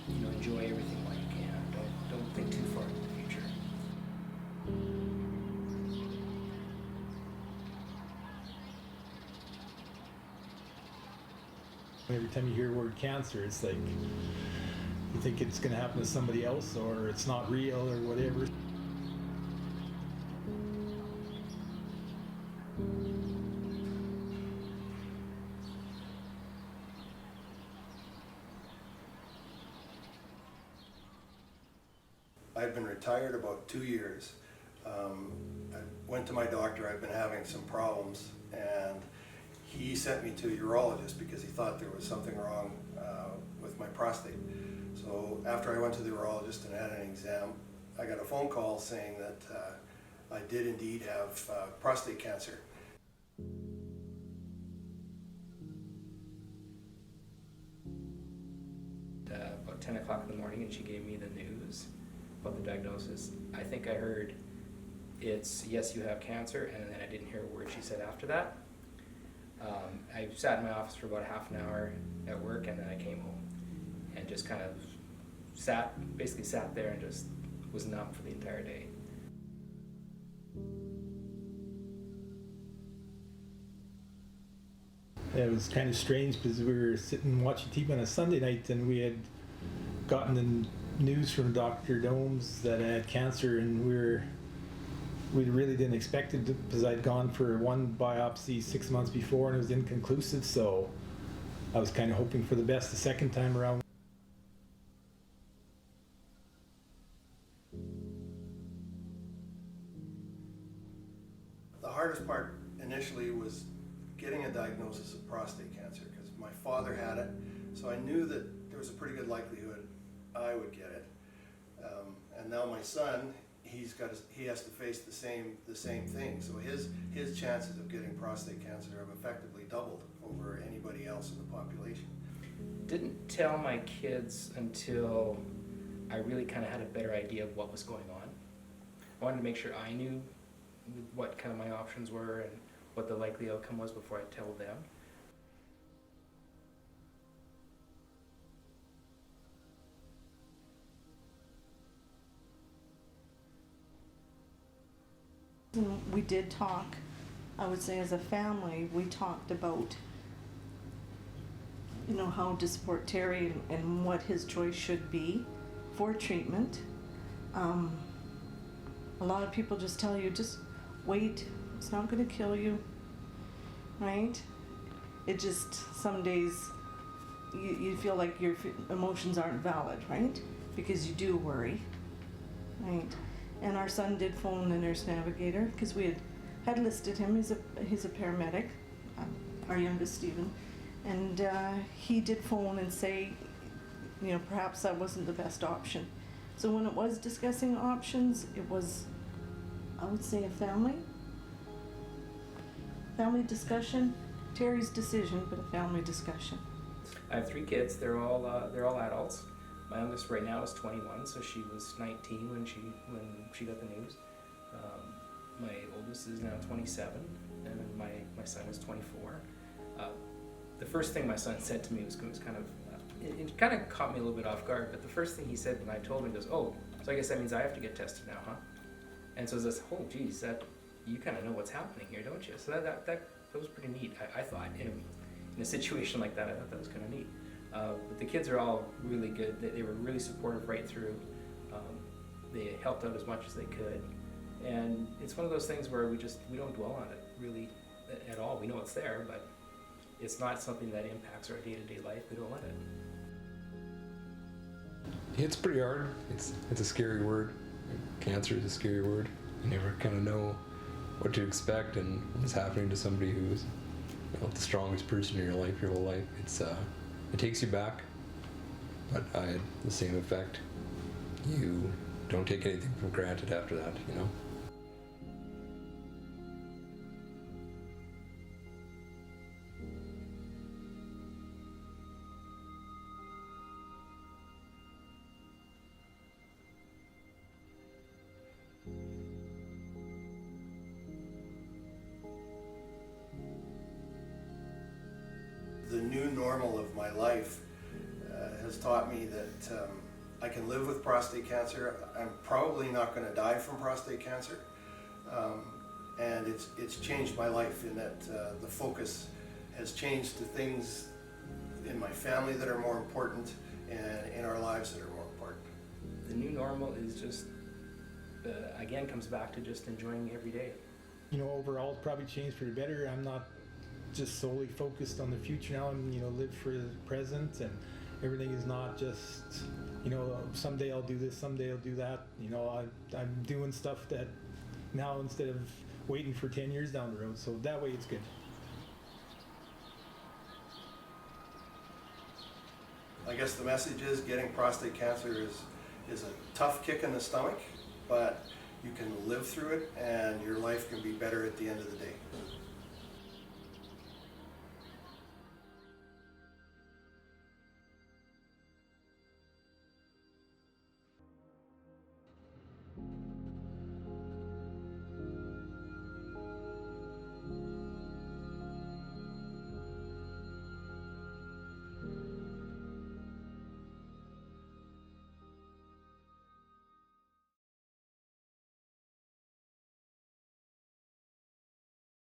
Enjoy everything while you can. Don't think too far into the future. Every time you hear the word cancer, it's like you think it's going to happen to somebody else, or it's not real, or whatever. I've been retired about 2 years. I went to my doctor. I've been having some problems, and he sent me to a urologist because he thought there was something wrong with my prostate. So after I went to the urologist and had an exam, I got a phone call saying that I did indeed have prostate cancer. About 10 o'clock in the morning, and she gave me the news about the diagnosis. I think I heard it's, yes, you have cancer, and then I didn't hear a word she said after that. I sat in my office for about half an hour at work, and then I came home and just kind of basically sat there and just was numb for the entire day. It was kind of strange because we were sitting watching TV on a Sunday night, and we had gotten the news from Dr. Domes that I had cancer, and we really didn't expect it because I'd gone for one biopsy 6 months before and it was inconclusive, so I was kind of hoping for the best the second time around. The hardest part initially was getting a diagnosis of prostate cancer because my father had it, so I knew that there was a pretty good likelihood I would get it. And now my son, he has to face the same thing. So his chances of getting prostate cancer have effectively doubled over anybody else in the population. Didn't tell my kids until I really kind of had a better idea of what was going on. I wanted to make sure I knew what kind of my options were and what the likely outcome was before I told them. We did talk, I would say as a family, we talked about, how to support Terry and what his choice should be for treatment. A lot of people just tell you, just wait, it's not going to kill you, right? It just, some days you feel like your emotions aren't valid, right? Because you do worry, right? And our son did phone the nurse navigator because we had listed him. He's a paramedic, our youngest Stephen, and he did phone and say, perhaps that wasn't the best option. So when it was discussing options, it was, I would say, a family discussion. Terry's decision, but a family discussion. I have 3 kids. They're all adults. My youngest right now is 21, so she was 19 when she got the news. My oldest is now 27, and my son is 24. The first thing my son said to me was kind of, it kind of caught me a little bit off guard, but the first thing he said when I told him, he goes, "Oh, so I guess that means I have to get tested now, huh?" And so it's oh geez, that you kind of know what's happening here, don't you? So that was pretty neat. I thought in a situation like that, I thought that was kind of neat. But the kids are all really good. They were really supportive right through. They helped out as much as they could. And it's one of those things where we don't dwell on it really at all. We know it's there, but it's not something that impacts our day-to-day life. We don't let it. It's pretty hard. It's a scary word. Cancer is a scary word. You never kind of know what to expect and what's happening to somebody who's the strongest person in your life, your whole life. It takes you back, but I had the same effect. You don't take anything for granted after that, new normal of my life has taught me that I can live with prostate cancer. I'm probably not going to die from prostate cancer. And it's changed my life in that the focus has changed to things in my family that are more important and in our lives that are more important. The new normal is just, again, comes back to just enjoying every day. You know, overall, it's probably changed for the better. I'm not just solely focused on the future now. I'm, you know, live for the present, and everything is not just, you know, someday I'll do this, someday I'll do that. You know, I'm doing stuff that now instead of waiting for 10 years down the road. So that way it's good. I guess the message is getting prostate cancer is a tough kick in the stomach, but you can live through it and your life can be better at the end of the day.